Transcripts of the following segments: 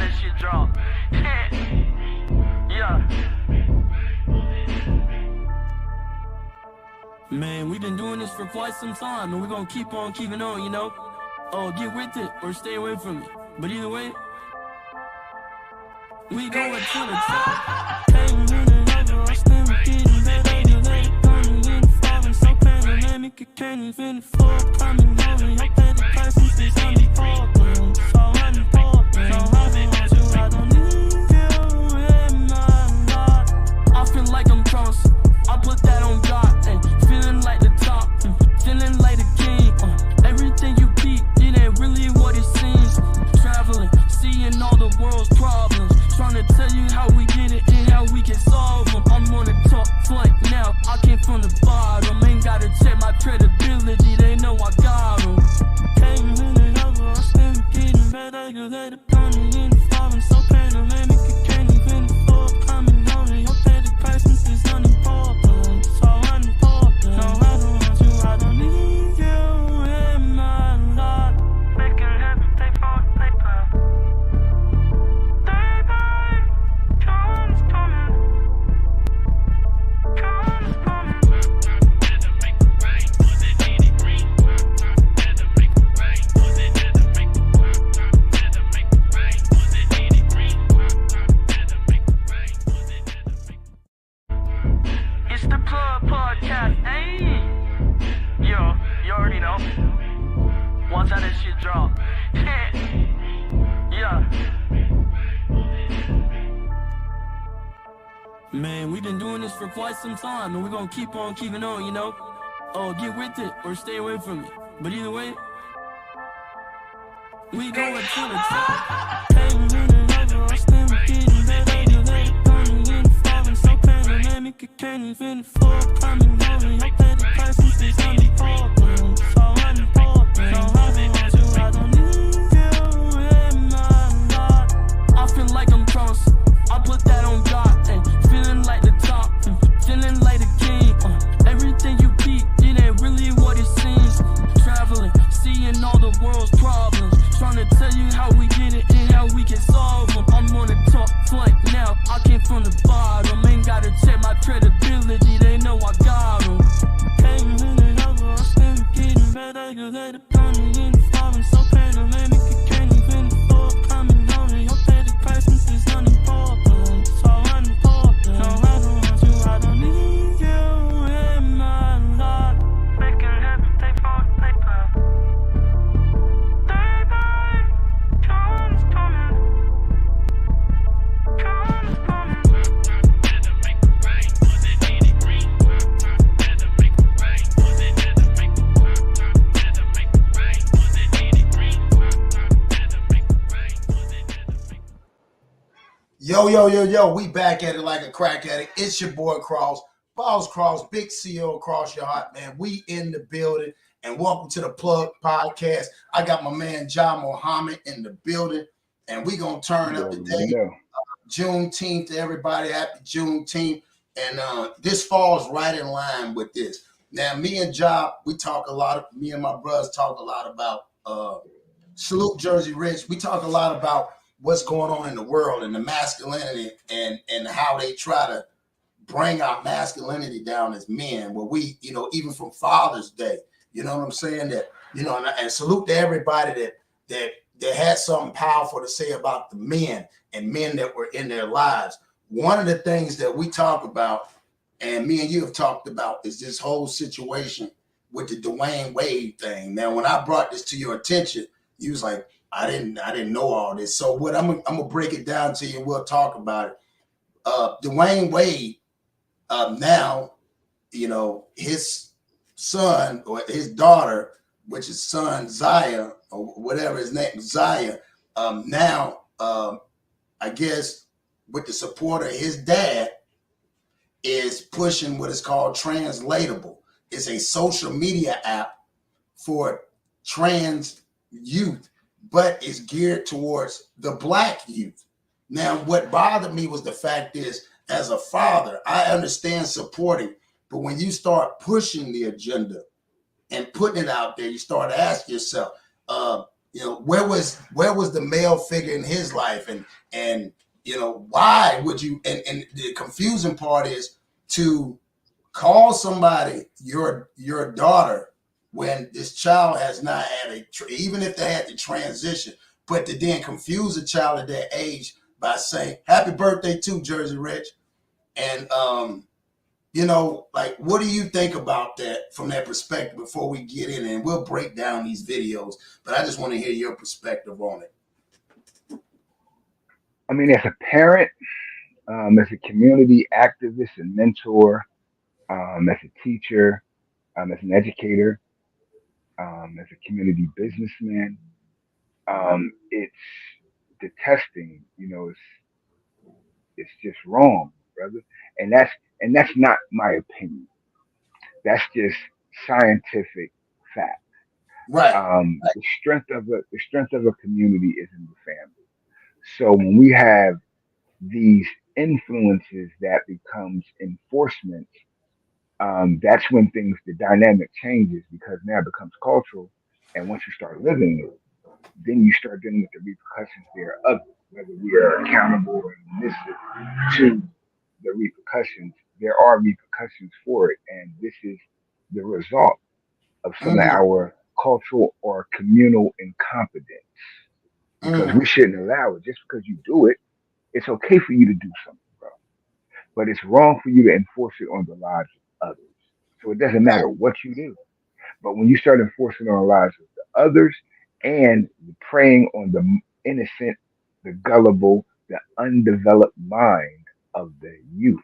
that shit drop. Yeah. Man, we've been doing this for quite some time, and we're gonna keep on keeping on, you know? Oh, get with it or stay away from it. But either way, we going to the top. Hey, we running over, I stand with getting better. You let it come in the falling, so pandemic, it can't even afford coming over. Your petty crisis is unimportant, so unimportant. So I want you, I don't need you in my life. I feel like I'm cross, I put that on God, and feeling like the top, feeling like the king. Everything you peep, it ain't really what it seems. Traveling, seeing all the world's problems, trying to tell you how we get it and how we can solve them. I'm on the top flight now, I came from the bottom. Ain't gotta check my credibility, they know I got them. Came in and over, I stand getting better. You let it come in the falling, so pandemic, it can't even afford coming over. Your petty crisis is unimportant, so unimportant. No, I don't want you, I don't need you in my life. Making heavy, they fall, they pop. Day by, comes coming. Comes coming. Better make it rain, was it any green? Better make it rain, was it better make it rain? Better make it rain, was it any green? Better make it rain, was it better make it. It's the Plug Podcast, hey. Yo, you already know. Watch how that shit drop. Yeah. Man, we've been doing this for quite some time, and we're gonna keep on keeping on, you know? Oh, get with it or stay away from it. But either way, we going to the top. Hey, we running over, I stand with getting better. You let it come in the falling, so pandemic, it can't even afford coming over. Your petty crisis is unimportant, so unimportant. No, I don't want you, I don't need you in my life. I feel like I'm cross, I put that on God, and feeling like the top, feeling like the king. Everything you peep, it ain't really what it seems. Traveling, seeing all the world's problems, trying to tell you how we get it and how we can solve them. I'm on the top flight now, I came from the bottom. Ain't gotta check my credibility, they know I got them. Came in and over, I stand getting better. You let it come in the falling, so pandemic, it can't even afford coming over. Your petty crisis is unimportant, so unimportant. No, I don't want you, I don't need you in my life. Making heavy, they fall, they pop. Day by, comes coming. Comes coming. Better make it rain, was it any green? Better make it rain, was it better make it rain? Better make it rain, was it any green? Better make it rain, was it better make it. Yo, we back at it like a crack addict. It's your boy Cross, Balls Cross, Big CEO of Cross Your Heart, man. We in the building, and welcome to the Plug Podcast. I got my man John Muhammad in the building, and we gonna turn up today. Juneteenth to everybody, happy Juneteenth. And this falls right in line with this. Now, me and Job, me and my brothers talk a lot about Salute Jersey Rich. We talk a lot about what's going on in the world and the masculinity and how they try to bring our masculinity down as men. Well, we, even from Father's Day, you know what I'm saying? That, and salute to everybody that had something powerful to say about the men and men that were in their lives. One of the things that we talk about, and me and you have talked about, is this whole situation with the Dwyane Wade thing. Now, when I brought this to your attention, you was like, I didn't know all this. So what I'm gonna break it down to you, and we'll talk about it. Dwyane Wade, now, his son or his daughter, which is son Zaya or whatever his name, Zaya, now I guess with the support of his dad, is pushing what is called Translatable. It's a social media app for trans youth, but it's geared towards the Black youth. Now, what bothered me was the fact is, as a father, I understand supporting, but when you start pushing the agenda and putting it out there, you start asking yourself, where was the male figure in his life, and why would you? And the confusing part is to call somebody your daughter when this child has not had even if they had to transition, but to then confuse a child at that age by saying happy birthday to Jersey Rich. And like, what do you think about that from that perspective before we get in? And we'll break down these videos, but I just want to hear your perspective on it. I mean, as a parent, as a community activist and mentor, as a teacher, as an educator, as a community businessman, it's detesting. It's just wrong, brother. And that's not my opinion. That's just scientific fact. Right. The strength of a community is in the family. So when we have these influences that becomes enforcement, that's when the dynamic changes because now it becomes cultural. And once you start living it, then you start dealing with the repercussions thereof, whether we are accountable or submissive to the repercussions. There are repercussions for it, and this is the result of some of Mm-hmm. our cultural or communal incompetence because we Mm-hmm. shouldn't allow it. Just because you do it, it's okay for you to do something, bro, but it's wrong for you to enforce it on the lives of others. So it doesn't matter what you do. But when you start enforcing on the lives of the others and preying on the innocent, the gullible, the undeveloped mind of the youth,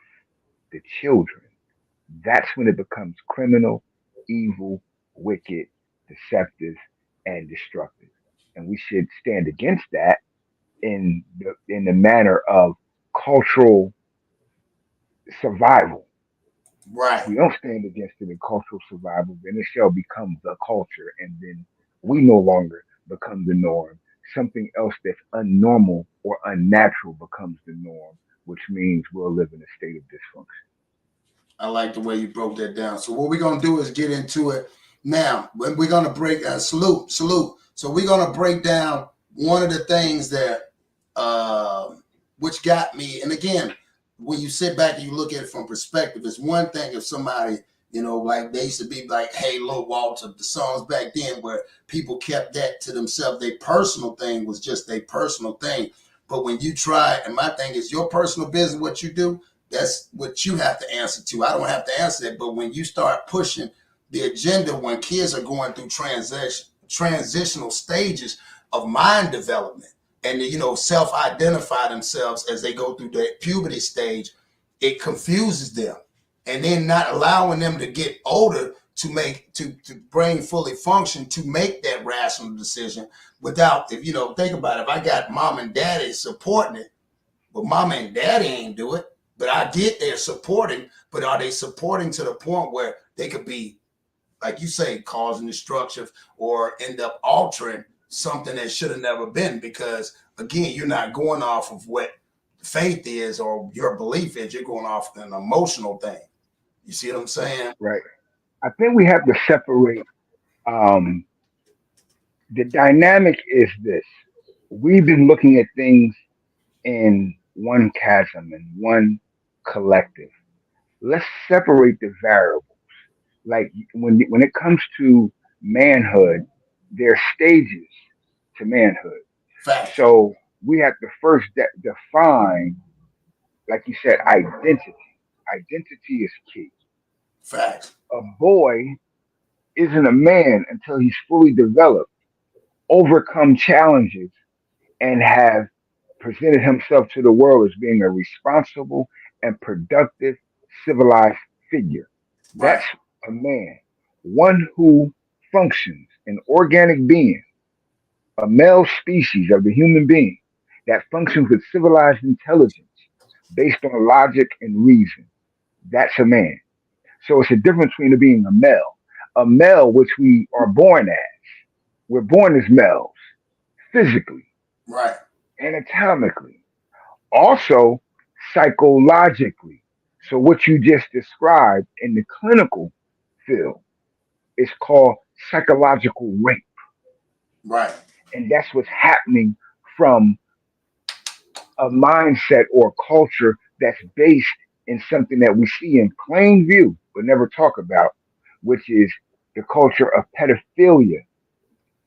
the children, that's when it becomes criminal, evil, wicked, deceptive, and destructive. And we should stand against that in the manner of cultural survival. If Right. we don't stand against it in cultural survival, then it shall become the culture, and then we no longer become the norm. Something else that's unnormal or unnatural becomes the norm, which means we'll live in a state of dysfunction. I like the way you broke that down. So what we're gonna do is get into it now. When we're gonna break salute. So we're gonna break down one of the things that which got me. And again, when you sit back and you look at it from perspective, it's one thing if somebody, like they used to be like, hey, Lil Walter, the songs back then where people kept that to themselves. Their personal thing was just their personal thing. But when you try, and my thing is your personal business, what you do, that's what you have to answer to. I don't have to answer that. But when you start pushing the agenda, when kids are going through transitional stages of mind development and self-identify themselves as they go through that puberty stage, it confuses them. And then not allowing them to get older to brain fully function to make that rational decision without, if think about it, if I got mom and daddy supporting it, but mama and daddy ain't do it. But I get they're supporting, but are they supporting to the point where they could be, like you say, causing destruction or end up altering something that should have never been? Because again, you're not going off of what faith is or your belief is. You're going off an emotional thing. You see what I'm saying? Right. I think we have to separate. Um, the dynamic is this: we've been looking at things in one chasm and one collective. Let's separate the variables. Like when it comes to manhood, there are stages to manhood. Facts. So we have to first define, like you said, identity. Identity is key. Facts. A boy isn't a man until he's fully developed, overcome challenges, and have presented himself to the world as being a responsible and productive civilized figure. That's Right. a man, one who functions, an organic being, a male species of the human being that functions with civilized intelligence based on logic and reason. That's a man. So it's a difference between it being a male. A male, which we are born as. We're born as males, physically, Right. anatomically, also psychologically. So what you just described in the clinical field is called psychological rape. Right. And that's what's happening from a mindset or culture that's based in something that we see in plain view but never talk about, which is the culture of pedophilia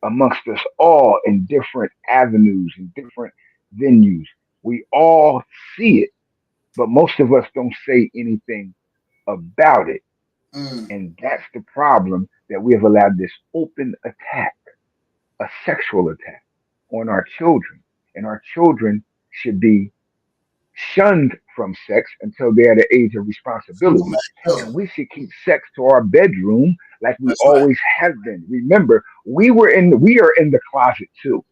amongst us all in different avenues and different venues. We all see it, but most of us don't say anything about it. Mm. And that's the problem, that we have allowed this open attack, a sexual attack on our children. And our children should be shunned from sex until they're at the age of True, responsibility. man. And we should keep sex to our bedroom like we That's right. always have been. Remember, we are in the closet too.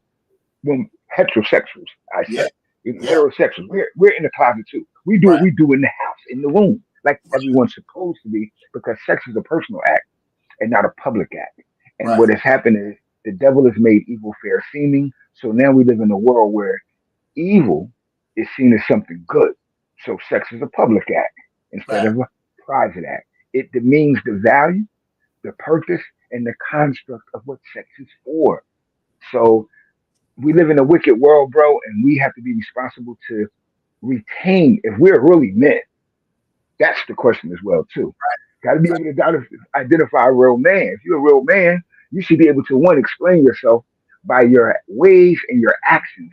When heterosexuals, I Yeah, say, yeah, heterosexuals, we're in the closet too. We do what right, we do in the house, in the room, like everyone's supposed to be, because sex is a personal act and not a public act. And right. what has happened is the devil has made evil fair seeming. So now we live in a world where evil is seen as something good. So sex is a public act instead Fact. of a private act. It demeans the value, the purpose, and the construct of what sex is for. So we live in a wicked world, bro, and we have to be responsible to retain, if we're really men. That's the question as well, too. Got to be able to identify a real man. If you're a real man, you should be able to, one, explain yourself by your ways and your actions.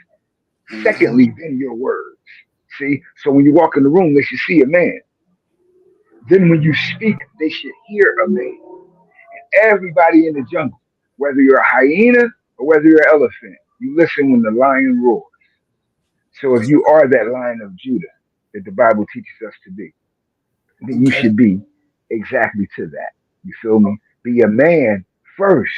Hmm. Secondly, then your words. See, so when you walk in the room, they should see a man. Then when you speak, they should hear a man. Everybody in the jungle, whether you're a hyena or whether you're an elephant, you listen when the lion roars. So if That's you are that lion of Judah that the Bible teaches us to be, then you okay. should be exactly to that. You feel me? Be a man first.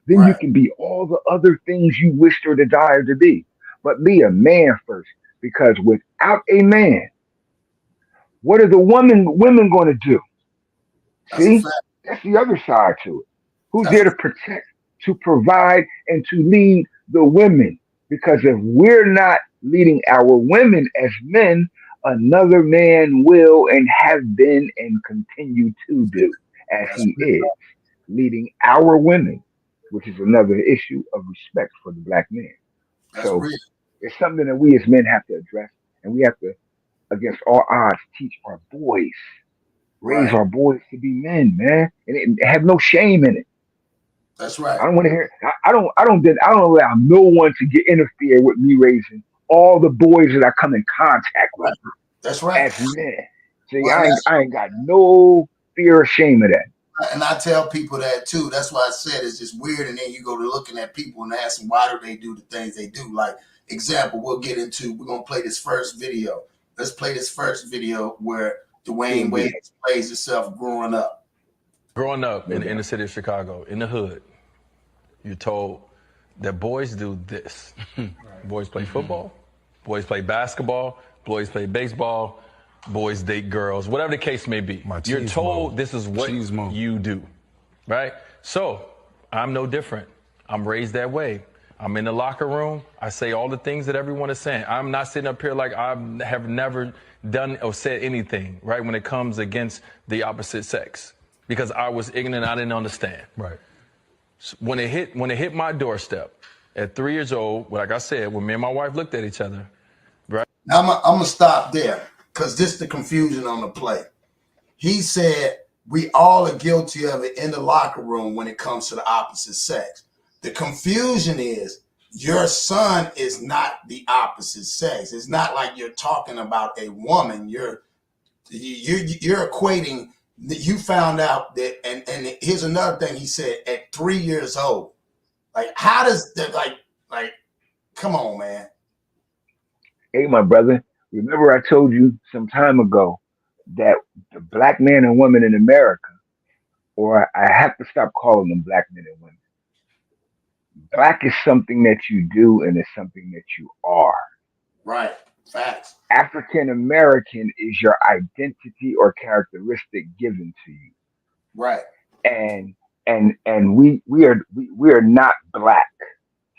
Then you Right. can be all the other things you wished or desired to be. But be a man first. Because without a man, what are the women going to do? That's a See? fact. That's the other side to it. Who's That's there a to protect, to provide, and to lead the women? Because if we're not leading our women as men, another man will and have been and continue to do as that's he real. is, leading our women, which is another issue of respect for the black man. That's So real. it's something that we as men have to address, and we have to, against all odds, teach our boys, raise Right. our boys to be men, man, and have no shame in it. That's right. I don't want to hear. I don't allow no one to get interfere with me raising all the boys that I come in contact with Right. That's right. as men. See, Well, and I ain't got no fear or shame of that. and I tell people that too. That's why I said it's just weird. And then you go to looking at people and asking why do they do the things they do. Like example, we'll get into. We're gonna play this first video. Let's play this first video where Dwyane Wade TMZ, plays himself growing up. Growing up no in the doubt. city of Chicago, in the hood, you're told that boys do this. Boys play football, boys play basketball, boys play baseball, boys date girls, whatever the case may be. You're told this is what you do, right? So I'm no different. I'm raised that way. I'm in the locker room. I say all the things that everyone is saying. I'm not sitting up here like I have never done or said anything, right, when it comes against the opposite sex, because I was ignorant. I didn't understand. Right. When it hit my doorstep at 3 years old, like I said, when me and my wife looked at each other, right? Now I'm gonna stop there because this is the confusion on the play. He said we all are guilty of it in the locker room when it comes to the opposite sex. The confusion is your son is not the opposite sex. It's not like you're talking about a woman. You're equating that you found out that, and here's another thing he said at 3 years old. Like, how does that, like, come on, man. Hey, my brother, remember I told you some time ago that the black man and woman in America, or I have to stop calling them black men and women. Black is something that you do and it's something that you are. Right. Facts. African American is your identity or characteristic given to you. Right. And we are not black.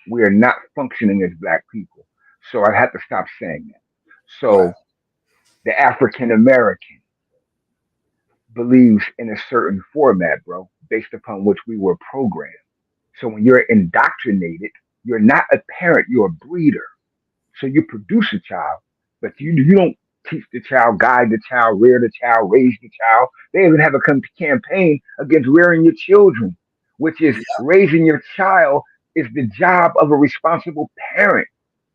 We are not functioning as black people. So I have to stop saying that. Right. So the African American believes in a certain format, bro, based upon which we were programmed. So when you're indoctrinated You're not a parent, you're a breeder. So you produce a child, but you don't teach the child, guide the child, rear the child, raise the child. They even have a campaign against rearing your children, which is Yeah, raising your child is the job of a responsible parent.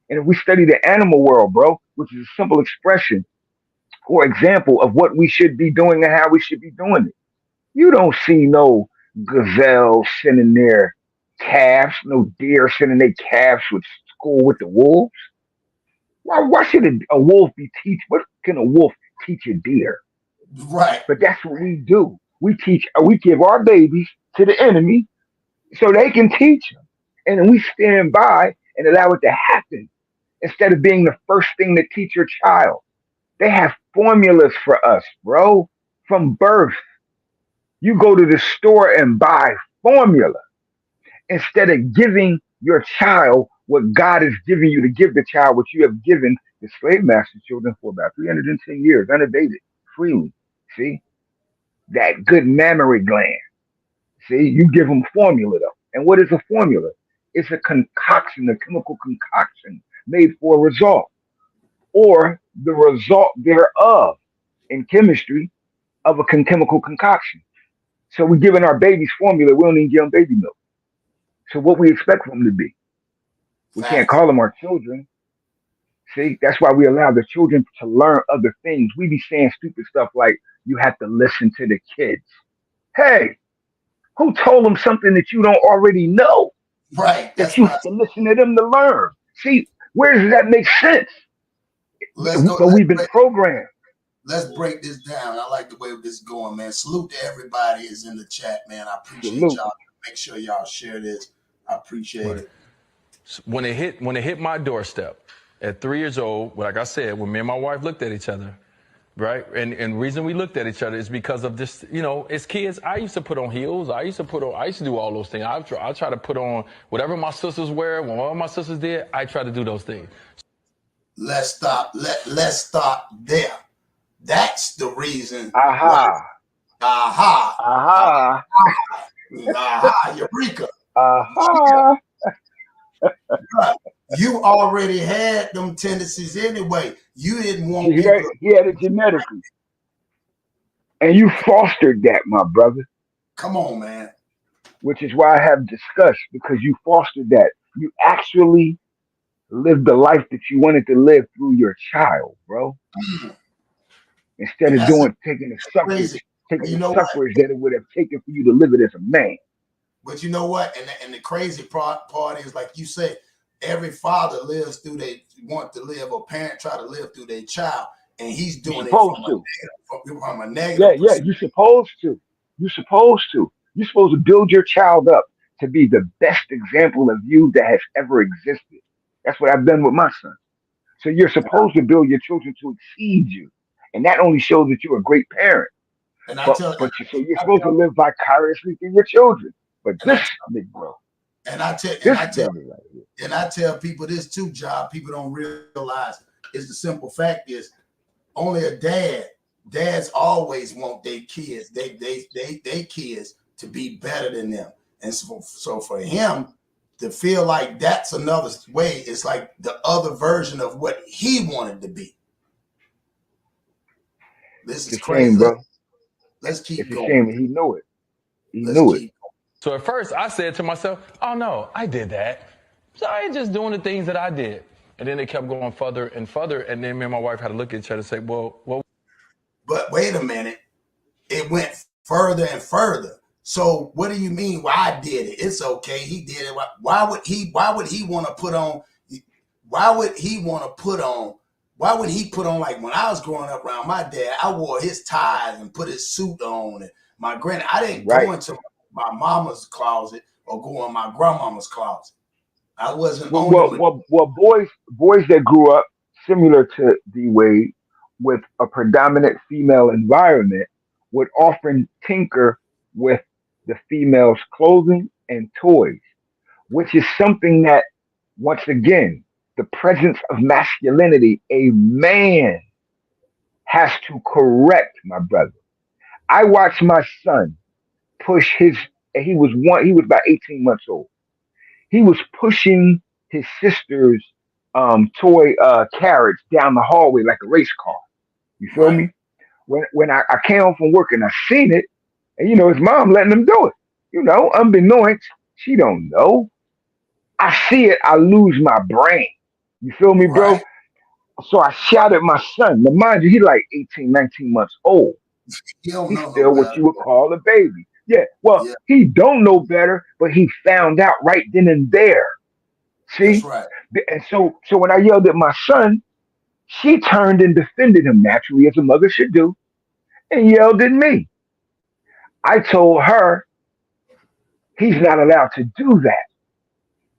And if we study the animal world, bro, which is a simple expression or example of what we should be doing and how we should be doing it, you don't see no gazelle sending their calves, no deer sending their calves with school with the wolves. Why should a wolf be teach? What can a wolf teach a deer? right. But that's what we do. We give our babies to the enemy so they can teach them, and then we stand by and allow it to happen instead of being the first thing to teach your child. They have formulas for us, bro, from birth. You go to the store and buy formula instead of giving your child what God has given you to give the child, what you have given the slave master children for about 310 years, unabated, freely. See, that good mammary gland. See, you give them formula though. And what is a formula? It's a concoction, a chemical concoction made for a result or the result thereof in chemistry of a chemical concoction. So we're giving our babies formula. We don't even give them baby milk. So what we expect them to be? We can't Facts. call them our children. See, that's why we allow the children to learn other things. We be saying stupid stuff like, you have to listen to the kids. Hey, who told them something that you don't already know? Right. That That's you what I have to listen to them to learn. See, where does that make sense? let's go. But we've been programmed. Let's break this down. I like the way this is going, man. Salute to everybody is in the chat, man. I appreciate Salute. y'all. Make sure y'all share this. I appreciate Right. it. When it hit my doorstep at 3 years old, like I said, when me and my wife looked at each other, right? And the reason we looked at each other is because of this, as kids, I used to put on heels. I used to do all those things. I try to put on whatever my sisters wear. When all my sisters did, I try to do those things. Let's stop. Let's stop there. That's the reason why. Aha. Aha. Aha. Aha. Eureka. Aha. Right. You already had them tendencies anyway. You didn't want He people had, to. he had it genetically. And you fostered that, my brother, Come on, man. which is why I have discussed because you fostered that. You actually lived the life that you wanted to live through your child, bro. Instead And of that's taking the crazy. taking You the know what? suffrage that it would have taken for you to live it as a man. But you know what? And the crazy part is, like you said, every father lives through they want to live, or parent try to live through their child, and he's You're doing it supposed to. from a Yeah, negative yeah, perspective. you're supposed to. You're supposed to. You're supposed to build your child up to be the best example of you that has ever existed. That's what I've done with my son. So you're supposed to build your children to exceed you. And that only shows that you're a great parent. And I But tell, but you, so you're I supposed to tell, live vicariously through your children. But and this I big bro, and I tell, and this I tell, brother right here. and I tell people this too, Job. People don't realize is the simple fact is only a dads always want their kids, they kids to be better than them. And so for him to feel like that's another way, it's like the other version of what he wanted to be. This It's is a shame, crazy. bro. Let's keep It's a going. shame, and he knew it. He Let's knew it. keep So at first, I said to myself, "Oh no, I did that. So I ain't just doing the things that I did." And then it kept going further and further. And then me and my wife had to look at each other and say, "Well, But wait a minute, it went further and further. So what do you mean? Well, I did it. It's okay. He did it. Why would he? Why would he want to put on? Why would he want to put on? Why would he put on, like when I was growing up around my dad? I wore his ties and put his suit on. And my granny, I didn't Right. go into my mama's closet or go in my grandmama's closet. I wasn't Well, on well, them. well, well boys that grew up similar to D Wade with a predominant female environment would often tinker with the female's clothing and toys, which is something that, once again, the presence of masculinity, a man has to correct, my brother. I watched my son push his. He was about 18 months old. He was pushing his sister's toy carriage down the hallway like a race car. You feel Right. me? When I came home from work and I seen it, and his mom letting him do it. Unbeknownst, she don't know. I see it, I lose my brain. You feel me, bro? Right. So I shouted my son. Now, mind you, he like 18, 19 months old. You don't He's know no still what better. you would call a baby. Yeah, well, Yeah, he don't know better, but he found out right then and there. that's See? right. And so when I yelled at my son, she turned and defended him naturally, as a mother should do, and yelled at me. I told her he's not allowed to do that.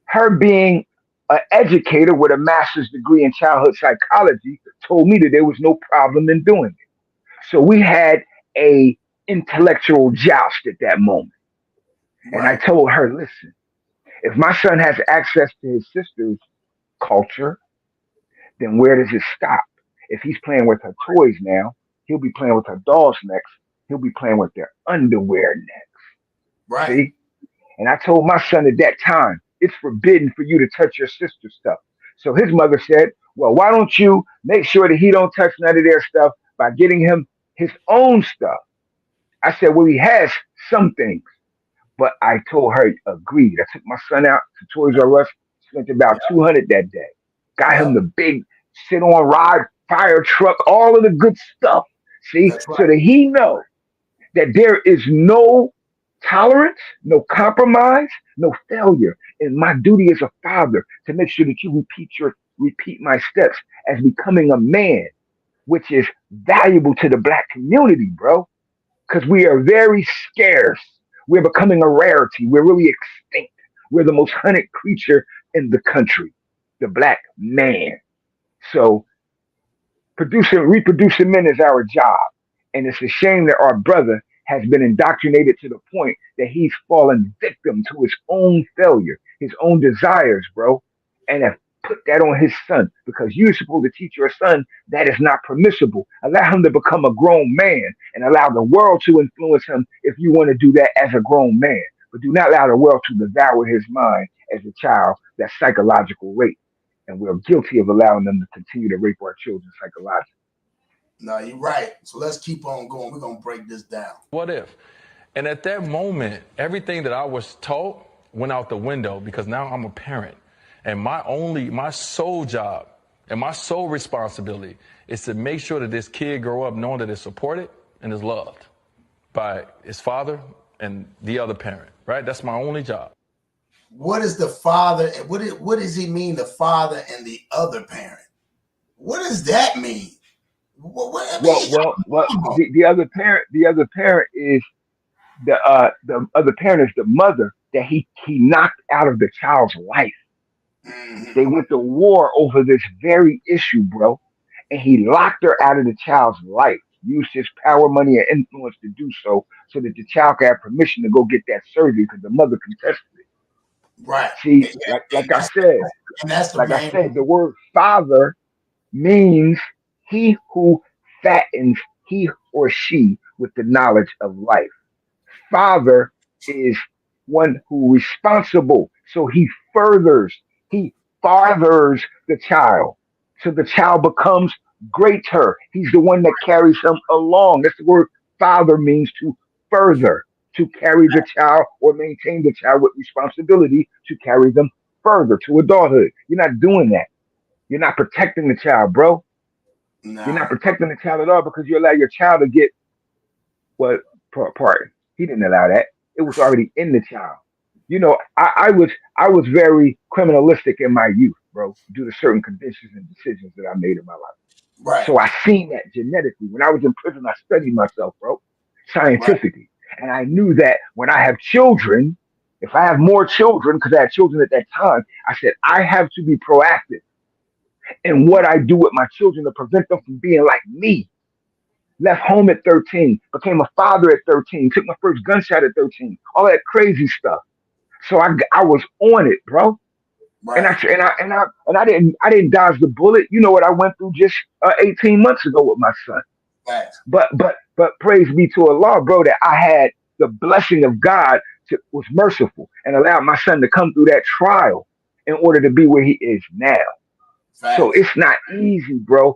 Her being an educator with a master's degree in childhood psychology told me that there was no problem in doing it. So we had a intellectual joust at that moment. And I Right. told her, listen, if my son has access to his sister's culture, then where does it stop? If he's playing with her toys now, he'll be playing with her dolls next. He'll be playing with their underwear next. Right. See? And I told my son at that time, it's forbidden for you to touch your sister's stuff. So his mother said, well, why don't you make sure that he don't touch none of their stuff by getting him his own stuff? I said, well, he has some things. But I told her, agreed. I took my son out to Toys R Us, spent about Yeah. 200 that day. Got him Yeah. the big sit on ride, fire truck, all of the good stuff. See, That's so right. that he know that there is no tolerance, no compromise, no failure. And my duty as a father to make sure that you repeat my steps as becoming a man, which is valuable to the black community, bro. Because we are very scarce. We're becoming a rarity. We're really extinct. We're the most hunted creature in the country, the black man. So reproducing men is our job. And it's a shame that our brother has been indoctrinated to the point that he's fallen victim to his own failure, his own desires, bro, and have put that on his son because you're supposed to teach your son that is not permissible. Allow him to become a grown man and allow the world to influence him if you want to do that as a grown man. But do not allow the world to devour his mind as a child. That's psychological rape. And we're guilty of allowing them to continue to rape our children psychologically. No, you're right. So let's keep on going. We're gonna break this down. What if? And at that moment, everything that I was taught went out the window because now I'm a parent. And my sole job and my sole responsibility is to make sure that this kid grow up knowing that it's supported and is loved by his father and the other parent, right? That's my only job. What is the father? What does he mean? The father and the other parent. What does that mean? What I Well, mean, well, well. come on. The other parent, is the other parent is the mother that he knocked out of the child's life. Mhm. They went to war over this very issue, bro, and he locked her out of the child's life. Used his power, money, and influence to do so that the child could have permission to go get that surgery because the mother contested it. Right. See, And, like and like I said, that's the like I main. said, the word father means he who fattens he or she with the knowledge of life. Father is one who responsible. So he fathers the child. So the child becomes greater. He's the one that carries him along. That's the word father means to further, to carry the child or maintain the child with responsibility to carry them further to adulthood. You're not doing that. You're not protecting the child, bro. You're not No. protecting the child at all because you allow your child to get what part. He didn't allow that. It was already in the child. I was very criminalistic in my youth, bro, due to certain conditions and decisions that I made in my life. Right. So I seen that genetically. When I was in prison, I studied myself, bro, Right. scientifically. And I knew that when I have children, if I have more children, because I had children at that time, I said, I have to be proactive in what I do with my children to prevent them from being like me. Left home at 13, became a father at 13, took my first gunshot at 13, all that crazy stuff. So I was on it, bro. And Right. I didn't dodge the bullet. You know what I went through just 18 months ago with my son. Right. But praise be to Allah, bro, that I had the blessing of God was merciful and allowed my son to come through that trial in order to be where he is now. So Facts. it's not easy, bro,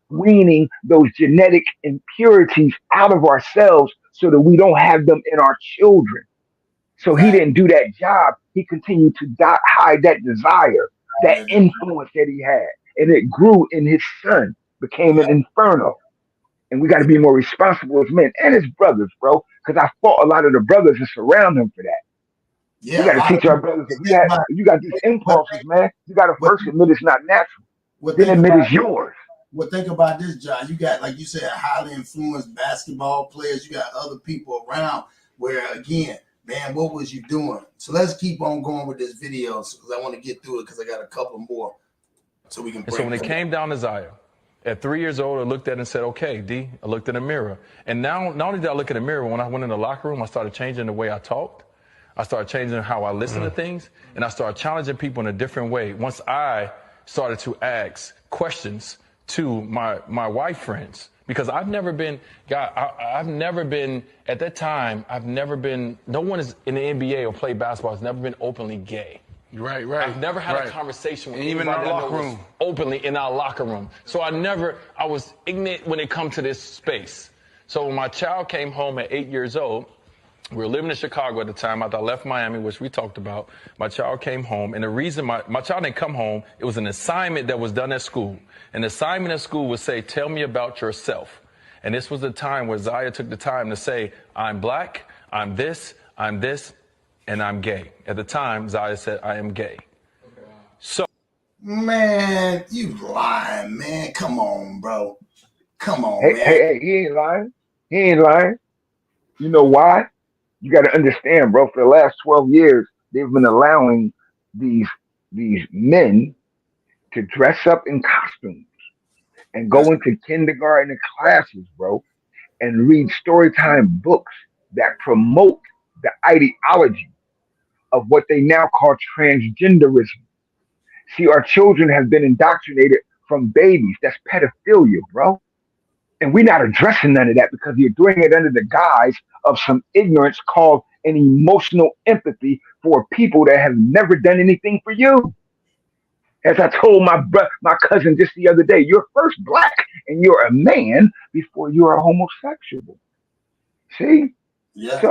weaning those genetic impurities out of ourselves so that we don't have them in our children. So he Facts. didn't do that job. He continued to hide that desire, that influence that he had. And it grew in his son, became Yeah. an inferno. And we got to be more responsible as men and as brothers, bro, because I fought a lot of the brothers that surround him for that. We Yeah, a got to lot of teach our people brothers if think about you got these but impulses, man. You got to but first admit it's not natural, but then think admit about it's yours. well, think about this, John. You got, like you said, highly influenced basketball players. You got other people around where, again, man, what was you doing? So let's keep on going with this video because I want to get through it because I got a couple more so we can And so bring when it came down to Zaya, at 3 years old, I looked at it and said, okay, D, I looked in the mirror. And now, not only did I look in the mirror, when I went in the locker room, I started changing the way I talked. I started changing how I listened to things. And I started challenging people in a different way. Once I started to ask questions to my white friends, because I've never been, I've never been, at that time, no one is in the NBA or play basketball has never been openly gay. Right. I've never had a conversation with even in anybody our I know locker was room. openly in our locker room. So I was ignorant when it comes to this space. So when my child came home at 8 years old, we were living in Chicago at the time after I left Miami, which we talked about. My child came home, and the reason my child didn't come home, it was an assignment that was done at school. An assignment at school would say, tell me about yourself. And this was the time where Zaya took the time to say, I'm black, I'm this, and I'm gay. At the time, Zaya said, I am gay. So, man, you lying, man. Come on, bro. Come on, Hey, man. hey, hey, he ain't lying. He ain't lying. You know why? You got to understand, bro. For the last 12 years, they've been allowing these men to dress up in costumes and That's go into kindergarten classes, bro, and read storytime books that promote the ideology of what they now call transgenderism. See, our children have been indoctrinated from babies. That's pedophilia, bro. And we're not addressing none of that because you're doing it under the guise of some ignorance called an emotional empathy for people that have never done anything for you. As I told my cousin just the other day, you're first black and you're a man before you're a homosexual. See? yeah.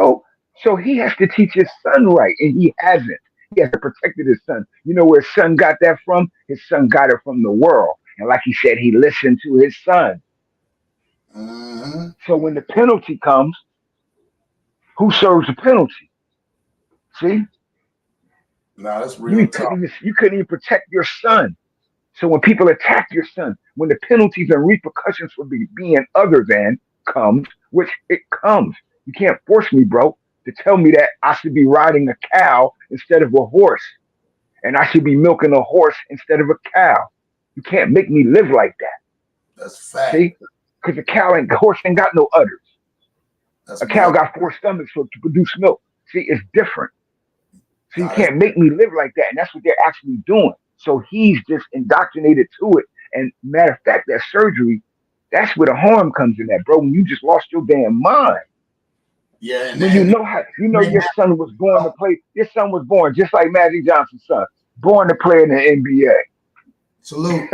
So he has to teach his son right, and he hasn't. He hasn't protected his son. You know where his son got that from? His son got it from the world. And like he said, he listened to his son. Mm-hmm. So when the penalty comes, who serves the penalty? See? No, that's real talk. You couldn't even protect your son. So when people attack your son, when the penalties and repercussions for being other than comes, which it comes, you can't force me, bro, to tell me that I should be riding a cow instead of a horse, and I should be milking a horse instead of a cow. You can't make me live like that. That's fact. See? Because horse ain't got no udders. That's A cow milk. got 4 stomachs to produce milk. See, it's different. So you Nah, can't make me live like that. And that's what they're actually doing. So he's just indoctrinated to it. And matter of fact, that surgery, that's where the harm comes in that, bro. When you just lost your damn mind. yeah, and When then you know your son was born to play, your son was born just like Magic Johnson's son, born to play in the NBA. salute.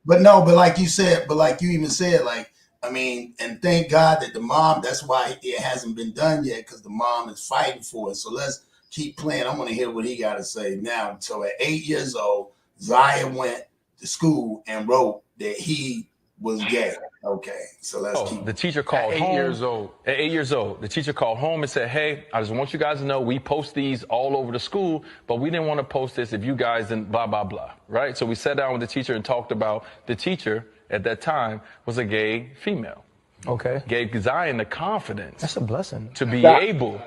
But no, but like you said, but like you even said, like, I mean, and thank God that the mom, that's why it hasn't been done yet, because the mom is fighting for it. So let's keep playing. I want to hear what he got to say now. So at 8 years old, Zaya went to school and wrote that he was gay. Okay, so let's keep. the teacher called At 8 home. years old. At 8 years old, the teacher called home and said, hey, I just want you guys to know we post these all over the school, but we didn't want to post this if you guys didn't blah, blah, blah, right? So we sat down with the teacher and talked about the teacher at that time was a gay female. Okay. Gave Zion the confidence That's a blessing. to be able.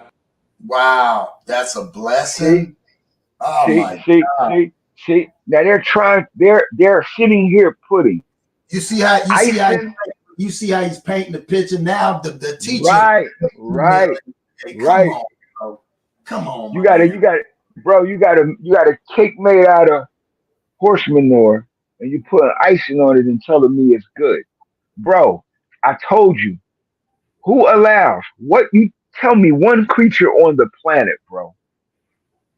Wow, that's a blessing. Oh my God. See. Now they're sitting here putting You see how icing. you see how he's painting the picture now. The teacher, Right. Hey, Right. on, bro. Come on, You my got man. bro, you got a cake made out of horse manure and you put icing on it and telling me it's good. Bro, I told you, who allows Tell me one creature on the planet, bro.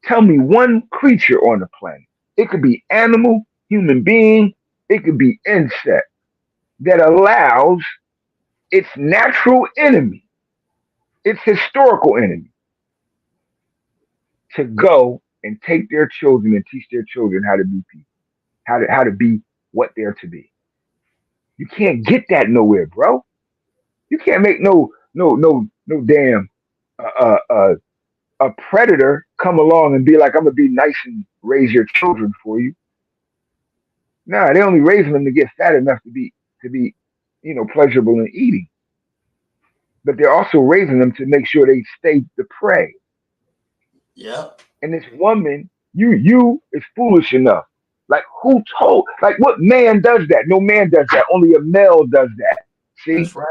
Tell me one creature on the planet. It could be animal, human being, it could be insect that allows its natural enemy, its historical enemy, to go and take their children and teach their children how to be people, how to be what they're to be. You can't get that nowhere, bro. You can't make no damn a predator come along and be like, I'm gonna be nice and raise your children for you. Nah, they only raising them to get fat enough to be, pleasurable in eating. But they're also raising them to make sure they stay the prey. Yep. And this woman, you is foolish enough. Like who told? Like what man does that? No man does that. Only a male does that. See, That's right.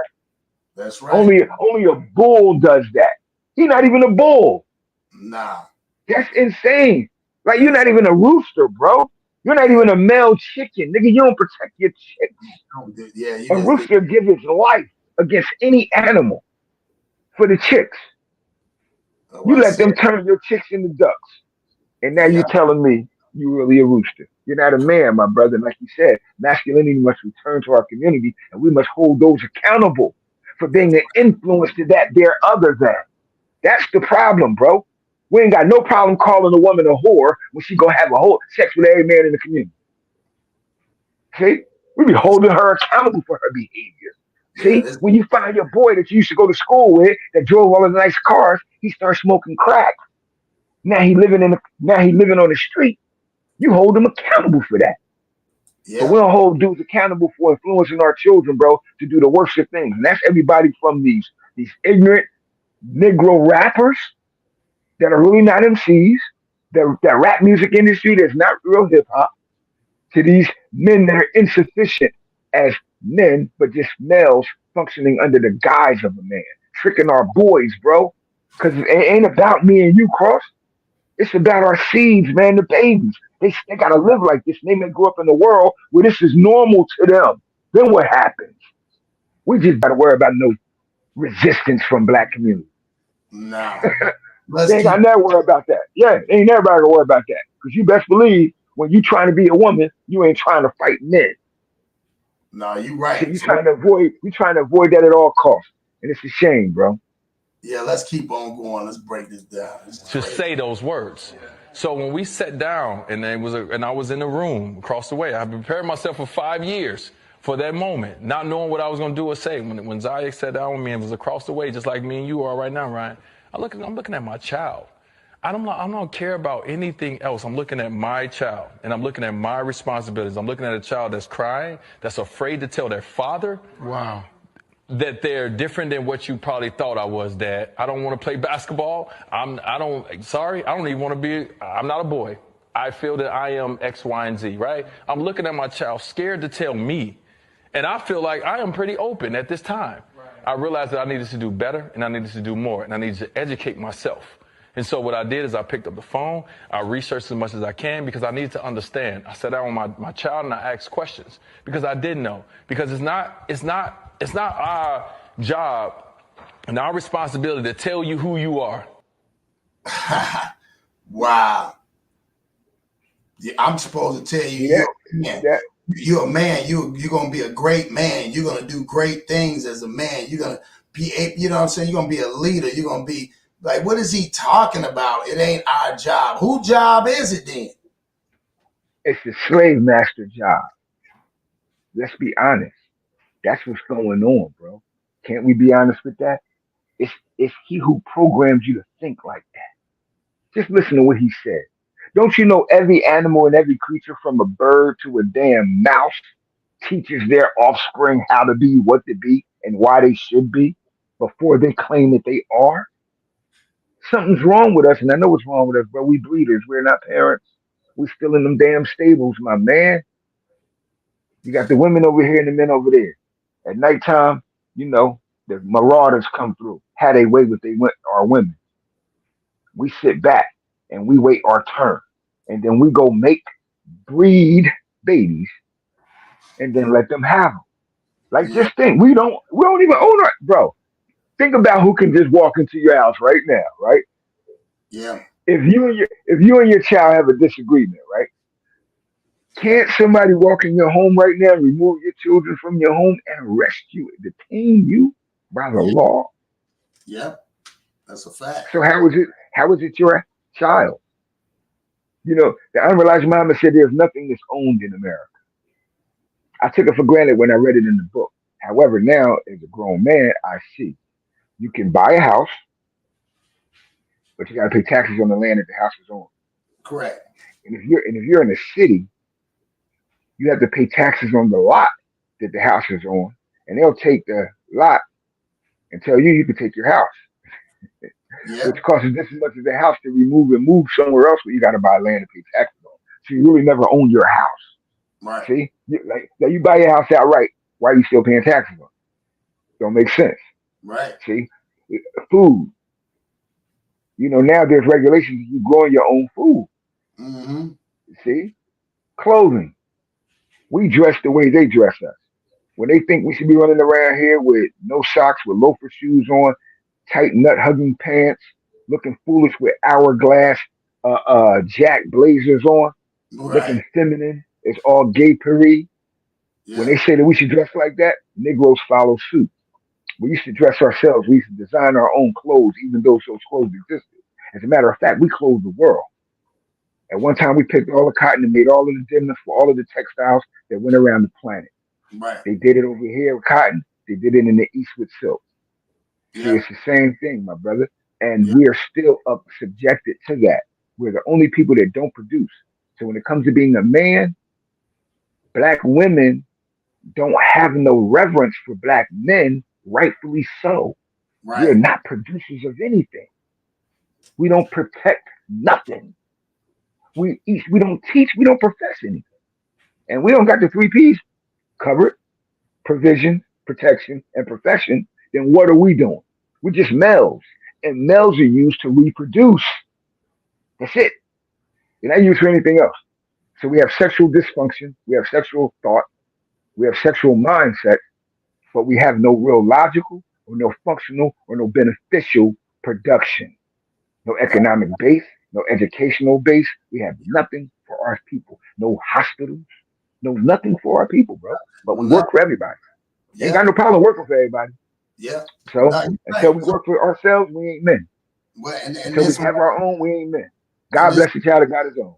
That's right. only a bull does that. He's not even a bull. Nah. That's insane. Like you're not even a rooster, bro. You're not even a male chicken, nigga. You don't protect your chicks. Yeah, you A just rooster gives his life against any animal for the chicks. You I let them said, turn your chicks into ducks, and now yeah, you're telling me you really a rooster. You're not a man, my brother. Like you said, masculinity must return to our community, and we must hold those accountable for being an influence to that they're other than. That's the problem, bro. We ain't got no problem calling a woman a whore when she gonna have a whole sex with every man in the community. See? We be that's, holding her accountable for her behavior. yeah, See? When you find your boy that you used to go to school with that drove all the nice cars, he starts smoking crack. Now he living on the street. You hold him accountable for that. But yeah, we don't hold dudes accountable for influencing our children, bro, to do the worst of things. And that's everybody from these ignorant Negro rappers that are really not MCs, that rap music industry that's not real hip hop, to these men that are insufficient as men, but just males functioning under the guise of a man, tricking our boys, bro. Because it ain't about me and you, Cross. It's about our seeds, man, the babies. They gotta live like this. They may grow up in a world where this is normal to them. Then what happens? We just gotta worry about no resistance from black community. nah. Let's They ain't keep. got never worry about that. Yeah, they ain't never gonna worry about that. Because you best believe when you trying to be a woman, you ain't trying to fight men. No, you So right. you trying to avoid that at all costs. And it's a shame, bro. Yeah, let's keep on going. Let's break this down. This is To crazy. say those words. So when we sat down and I was in the room across the way, I prepared myself for 5 years for that moment, not knowing what I was going to do or say. When Zayek sat down with me and was across the way, just like me and you are right now, Ryan, I'm looking at my child. I don't care about anything else. I'm looking at my child, and I'm looking at my responsibilities. I'm looking at a child that's crying, that's afraid to tell their father. Wow. That they're different than what you probably thought I was, Dad. I don't want to play basketball. I don't even want to be, I'm not a boy. I feel that I am X, Y, and Z, right? I'm looking at my child scared to tell me. And I feel like I am pretty open at this time. Right. I realized that I needed to do better and I needed to do more and I needed to educate myself. And so what I did is I picked up the phone, I researched as much as I can because I needed to understand. I sat down with my child and I asked questions because I didn't know. Because it's not our job and our responsibility to tell you who you are. Wow. Yeah, I'm supposed to tell you, See you're that? a man. That You're a man. You're gonna be a great man. You're gonna do great things as a man. You're gonna be, you know what I'm saying? You're gonna be a leader. You're gonna be like, what is he talking about? It ain't our job. Whose job is it then? it's the slave master job. Let's be honest. That's what's going on, bro. Can't we be honest with that? It's he who programs you to think like that. Just listen to what he said. Don't you know every animal and every creature from a bird to a damn mouse teaches their offspring how to be, what to be, and why they should be before they claim that they are? Something's wrong with us, and I know what's wrong with us, bro. We breeders. We're not parents. We still in them damn stables, my man. You got the women over here and the men over there. At nighttime, the marauders come through. How they way with our women. We sit back and we wait our turn. And then we go breed babies and then let them have them. Like Yeah, just think, we don't even own our bro. think about who can just walk into your house right now, right? Yeah. If you and your child have a disagreement, right? Can't somebody walk in your home right now and remove your children from your home and arrest you, detain you by the Yeah. law? Yeah. That's a fact. So how is it your child? The Honorable Elijah Muhammad said there's nothing that's owned in America. I took it for granted when I read it in the book. However, now as a grown man, I see you can buy a house, but you got to pay taxes on the land that the house is on. Correct. And if you're in a city, you have to pay taxes on the lot that the house is on, and they'll take the lot and tell you can take your house, Yeah. which costs just as much as the house to remove and move somewhere else where you got to buy land and pay taxes on. So you really never own your house. Right. See, like now you buy your house outright. Why are you still paying taxes on it? Don't make sense. Right. See, food. Now there's regulations. You growing your own food. Mm-hmm. See, clothing. We dress the way they dress us. When they think we should be running around here with no socks, with loafer shoes on, tight nut hugging pants, looking foolish with hourglass jack blazers on, looking Right. feminine, it's all gay Paris. When Yeah. they say that we should dress like that, Negroes follow suit. We used to dress ourselves. We used to design our own clothes, even though those clothes existed. As a matter of fact, we clothed the world. At one time, we picked all the cotton and made all of the dimness for all of the textiles that went around the planet. Right. They did it over here with cotton. They did it in the East with silk. See, Yeah. it's the same thing, my brother. And Yeah. we are still up subjected to that. We're the only people that don't produce. So when it comes to being a man, black women don't have no reverence for black men, rightfully so. We are Right. not producers of anything. We don't protect nothing. We don't teach, we don't profess anything. And we don't got the three P's covered, provision, protection, and profession. Then what are we doing? We're just males. And males are used to reproduce. That's it. They're not used for anything else. So we have sexual dysfunction, we have sexual thought, we have sexual mindset, but we have no real logical or no functional or no beneficial production. No economic base, no educational base. We have nothing for our people. No hospitals, no nothing for our people, bro. But we No. work for everybody. Ain't Yeah. got no problem working for everybody. Yeah. So No, you're until right. we work for ourselves, we ain't men. Well, and Until we this have our own, we ain't men. and God this bless the child that got his own.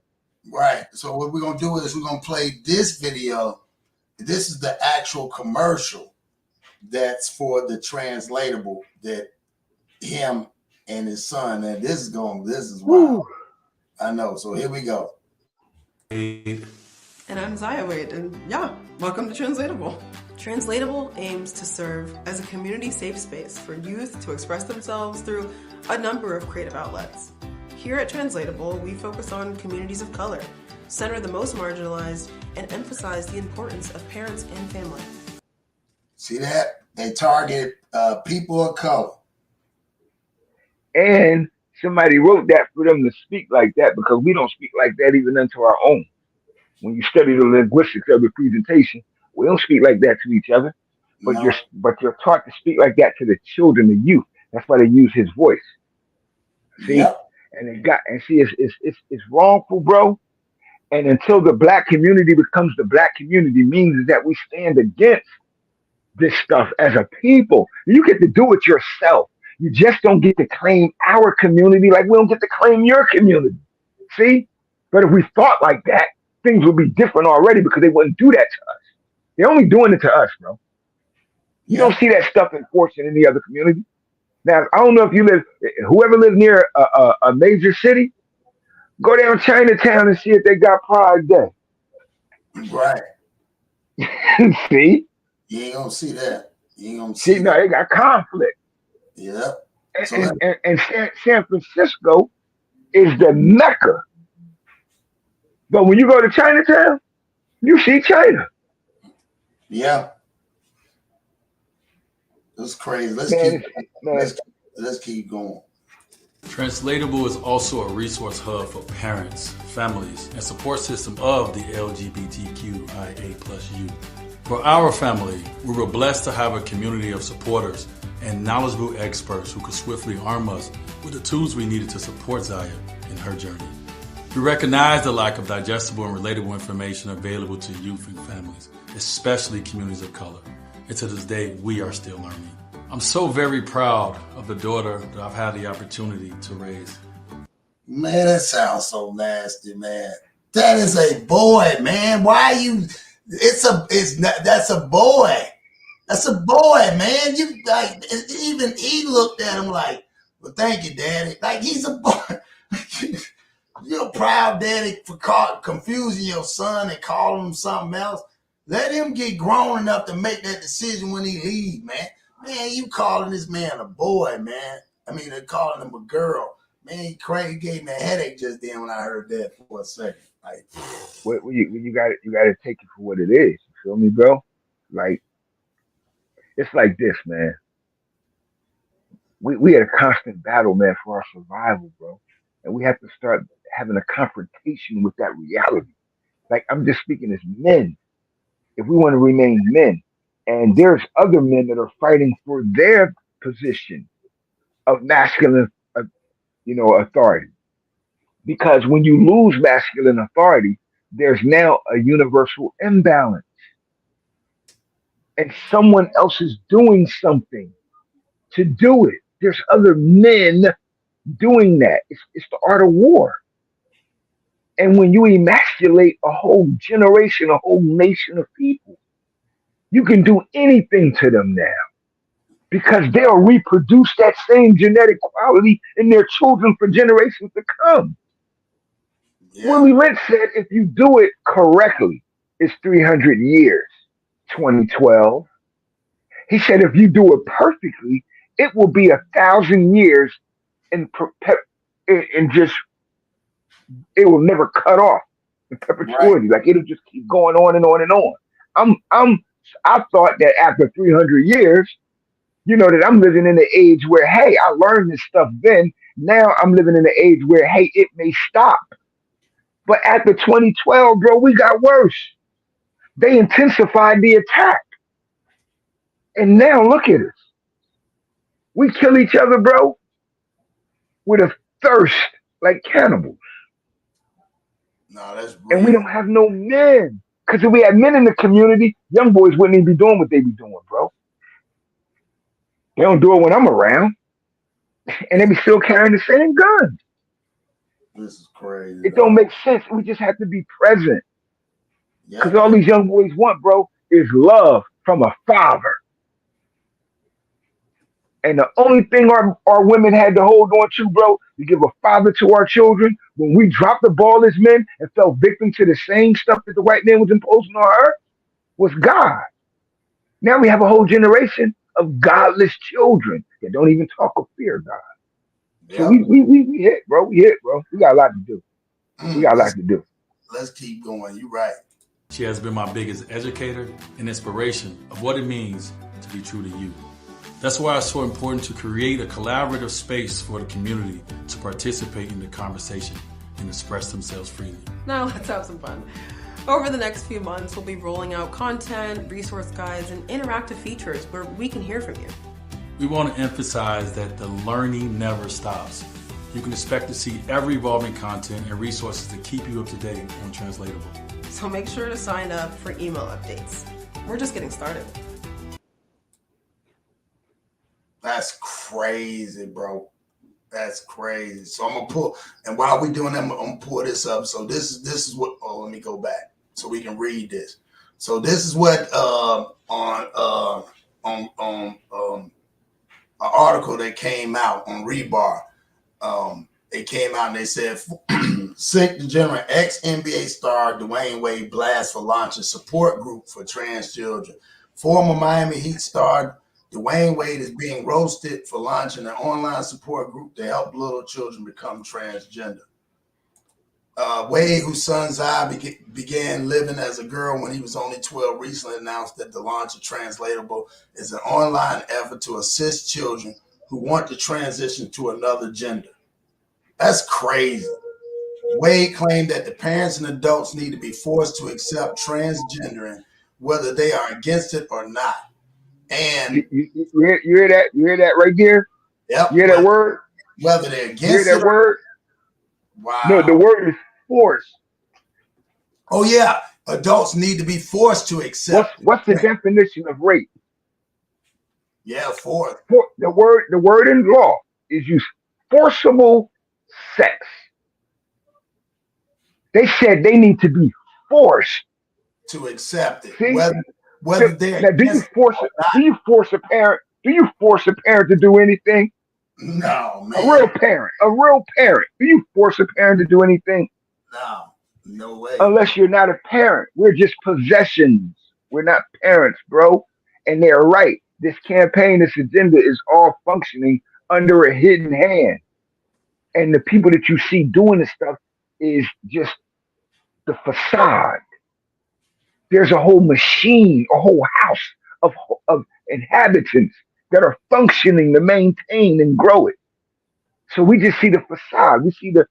right. So what we're gonna do is we're gonna play this video. This is the actual commercial that's for the translatable that him and his son. And this is wild. Woo. I know. So here we go. And I'm Dwyane Wade, and yeah, welcome to Translatable. Translatable aims to serve as a community safe space for youth to express themselves through a number of creative outlets. Here at Translatable, we focus on communities of color, center the most marginalized, and emphasize the importance of parents and family. See that? They target people of color. And somebody wrote that for them to speak like that because we don't speak like that even unto our own. When you study the linguistics of the presentation, we don't speak like that to each other. But No. you're taught to speak like that to the children, the youth. That's why they use his voice. See? Yep. It's wrongful, bro. And until the black community becomes the black community means that we stand against this stuff as a people. You get to do it yourself. You just don't get to claim our community like we don't get to claim your community. See? But if we thought like that, things would be different already because they wouldn't do that to us. They're only doing it to us, bro. You don't see that stuff enforced in any other community. Now, I don't know if whoever lives near a major city, go down Chinatown and see if they got Pride Day. Right. See? You ain't gonna see that. You ain't gonna See, see no, that. they got conflict. Yep. So And San Francisco is the Mecca. But when you go to Chinatown, you see China. yeah. That's crazy. Man, Let's keep going. Translatable is also a resource hub for parents, families, and support system of the LGBTQIA+ youth. For our family, we were blessed to have a community of supporters and knowledgeable experts who could swiftly arm us with the tools we needed to support Zaya in her journey. We recognize the lack of digestible and relatable information available to youth and families, especially communities of color. And to this day, we are still learning. I'm so very proud of the daughter that I've had the opportunity to raise. Man, that sounds so nasty, man. That is a boy, man. Why you? That's a boy. That's a boy, man. You like even he looked at him like, well, thank you, Daddy. Like he's a boy. You're a proud daddy for confusing your son and calling him something else. Let him get grown enough to make that decision when he leaves, man. Man, you calling this man a boy, man. I mean, they're calling him a girl. Man, Craig gave me a headache just then when I heard that for a second. Like, you got to take it for what it is. You feel me, bro? Like, it's like this, man. We had a constant battle, man, for our survival, bro. And we have to start having a confrontation with that reality. Like, I'm just speaking as men. If we want to remain men, and there's other men that are fighting for their position of masculine, authority. Because when you lose masculine authority, there's now a universal imbalance. And someone else is doing something to do it. There's other men doing that. It's the art of war. And when you emasculate a whole generation, a whole nation of people, you can do anything to them now because they'll reproduce that same genetic quality in their children for generations to come. Yeah. Willie Lynch said if you do it correctly, it's 300 years, 2012. He said if you do it perfectly, it will be 1,000 years in just, it will never cut off in perpetuity. Right. Like it'll just keep going on and on and on. I thought that after 300 years, that I'm living in the age where, hey, I learned this stuff then. Now I'm living in the age where, hey, it may stop. But after 2012, bro, we got worse. They intensified the attack. And now look at us. We kill each other, bro, with a thirst like cannibals. No, that's real. And we don't have no men. Because if we had men in the community, young boys wouldn't even be doing what they be doing, bro. They don't do it when I'm around. And they be still carrying the same gun. This is crazy. It don't make sense. We just have to be present. Because all these young boys want, bro, is love from a father. And the only thing our women had to hold on to, bro, to give a father to our children, when we dropped the ball as men and fell victim to the same stuff that the white man was imposing on her, was God. Now we have a whole generation of godless children that don't even talk or fear God. Yep. So we hit, bro. We hit, bro. We got a lot to do. We got a lot to do. Let's keep going. You're right. She has been my biggest educator and inspiration of what it means to be true to you. That's why it's so important to create a collaborative space for the community to participate in the conversation and express themselves freely. Now let's have some fun. Over the next few months, we'll be rolling out content, resource guides, and interactive features where we can hear from you. We want to emphasize that the learning never stops. You can expect to see ever evolving content and resources to keep you up to date on Translatable. So make sure to sign up for email updates. We're just getting started. That's crazy, bro. That's crazy. So I'm gonna pull, and while we doing that, I'm gonna pull this up. So this is what. Oh, let me go back so we can read this. So this is what on an article that came out on Rebar. It came out and they said, sick degenerate ex-NBA star Dwyane Wade blasts for launching support group for trans children. Former Miami Heat star Dwyane Wade is being roasted for launching an online support group to help little children become transgender. Wade, whose son Zai began living as a girl when he was only 12, recently announced that the launch of Translatable is an online effort to assist children who want to transition to another gender. That's crazy. Wade claimed that the parents and adults need to be forced to accept transgendering, whether they are against it or not. And You hear that? You hear that right there? yep, You hear that word? whether they're You hear against it that or word? No, the wow. word is force. Oh yeah, adults need to be forced to accept it. What's the definition of rape? Yeah, forced. The word in law is used forcible sex. They said they need to be forced. To accept it, See? whether they're Now, against it or do you force a parent? Do you force a parent to do anything? not. No, A real man. parent, a real parent. Do you force a parent to do anything? No, no way. Unless you're not a parent. We're just possessions. We're not parents, bro. And they're right. This campaign, this agenda is all functioning under a hidden hand. And the people that you see doing this stuff is just the facade. There's a whole machine, a whole house of, of inhabitants that are functioning to maintain and grow it. So we just see the facade. We see the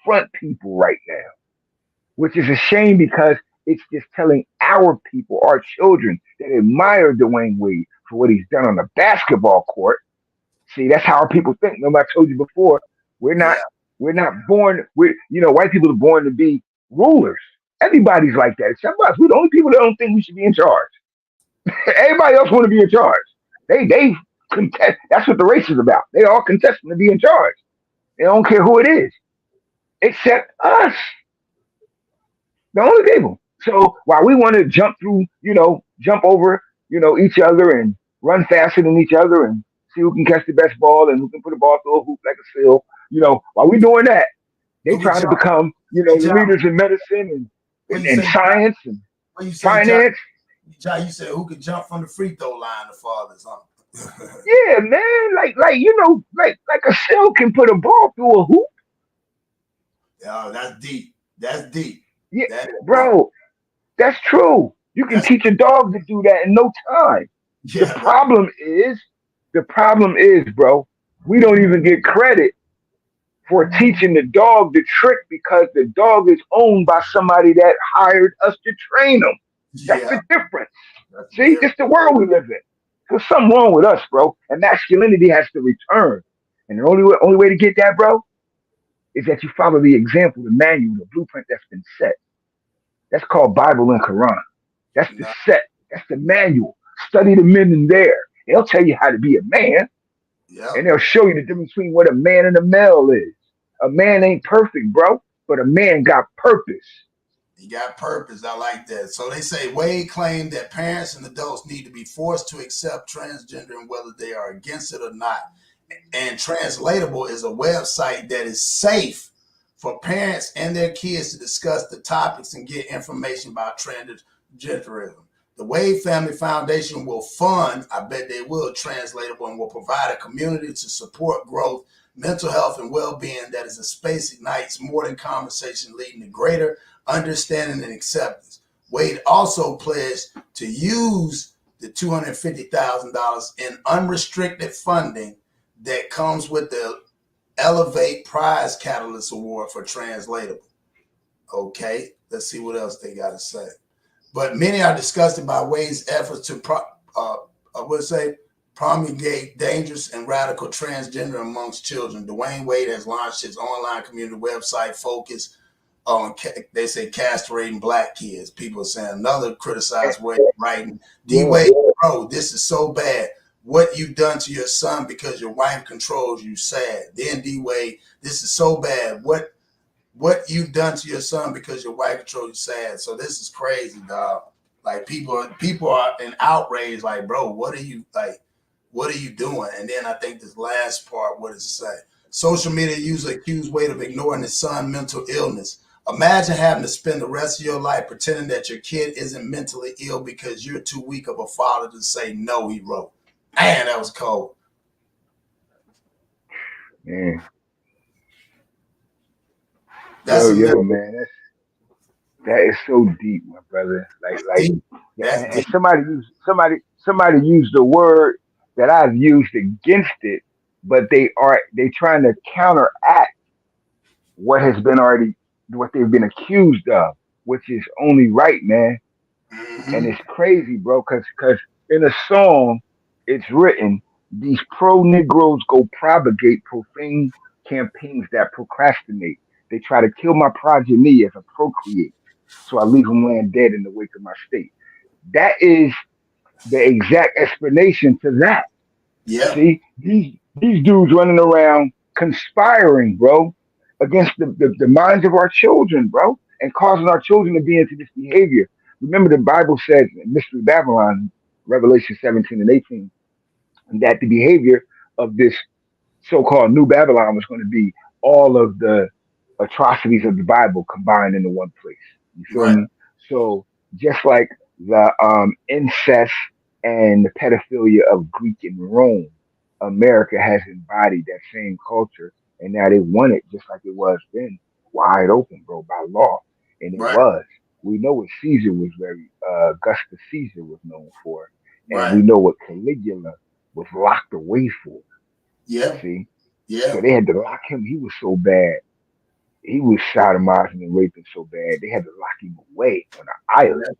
front people right now, which is a shame because it's just telling our people, our children that admire Dwyane Wade for what he's done on the basketball court. See, that's how our people think. Remember, I told you before, we're not Yeah, we're not born. White people are born to be rulers. Everybody's like that except us. We're the only people that don't think we should be in charge. Everybody else want to be in charge. They contest. That's what the race is about. They all contesting to be in charge. They don't care who it is, except us, the only people. So while we want to jump over, each other and run faster than each other and see who can catch the best ball and who can put a ball through a hoop like a seal, while we doing that, they who could trying to jump? become, Hey, the John, leaders in medicine what you and say? science and What you say, John? finance. John, you said who could jump from the free throw line the farthest, huh? Yeah, man, like a seal can put a ball through a hoop. Yeah, that's deep. That's deep. Yeah, That is deep. bro, that's true. You can That's teach a dog to do that in no time. The yeah. problem is, bro, we don't even get credit for teaching the dog the trick because the dog is owned by somebody that hired us to train them. That's Yeah, the difference. that's See, very this the world we live in. There's something wrong with us, bro. And masculinity has to return. And the only way to get that, bro, is that you follow the example, the manual, the blueprint that's been set. That's called Bible and Quran. That's the no, set. That's the manual. Study the men in there. They'll tell you how to be a man, yep. and they'll show you the difference between what a man and a male is. A man ain't perfect, bro, but a man got purpose. He got purpose. I like that. So they say Wade claimed that parents and adults need to be forced to accept transgender and whether they are against it or not. And Translatable is a website that is safe for parents and their kids to discuss the topics and get information about transgenderism. The Wade Family Foundation will fund, I bet they will, Translatable and will provide a community to support growth, mental health, and well-being that is a space ignites more than conversation, leading to greater understanding and acceptance. Wade also pledged to use the $250,000 in unrestricted funding that comes with the Elevate Prize Catalyst Award for Translatable. Okay, let's see what else they got to say. But many are disgusted by Wade's efforts to promulgate dangerous and radical transgender amongst children. Dwyane Wade has launched his online community website focused on, they say, castrating black kids. People are saying another criticized Wade writing, D Yeah. Wade, bro, this is so bad. What you've done to your son because your wife controls you, sad. Then D Wade, this is so bad. What you've done to your son because your wife controls you, sad. So this is crazy, dog. Like people are in outrage, like, bro, what are you doing? And then I think this last part, what does it say? Social media user accused Wade of ignoring his son's mental illness. Imagine having to spend the rest of your life pretending that your kid isn't mentally ill because you're too weak of a father to say no, he wrote. Man, that was cold. Man. That's a Yo, man, that is so deep, my brother. deep. And, That's and deep. somebody used the word that I've used against it, but they trying to counteract what they've been accused of, which is only right, man. And Mm-hmm. it's crazy, bro, because in a song it's written, these pro-Negroes go propagate profane campaigns that procrastinate. They try to kill my progeny as a procreate, so I leave them laying dead in the wake of my state. That is the exact explanation to that. Yeah. See, these dudes running around conspiring, bro, against the minds of our children, bro, and causing our children to be into this behavior. Remember, the Bible says in Mystery Babylon, Revelation 17 and 18, that the behavior of this so-called New Babylon was going to be all of the atrocities of the Bible combined into one place. You feel Right. me? So just like the incest and the pedophilia of Greek and Rome, America has embodied that same culture, and now they want it just like it was then, wide open, bro, by law. And it Right. was. We know what Caesar was very, Augustus Caesar was known for, and Right. we know what Caligula was locked away for. Yeah. See, so Yeah. they had to lock him. He was so bad. He was sodomizing and raping so bad. They had to lock him away on an island.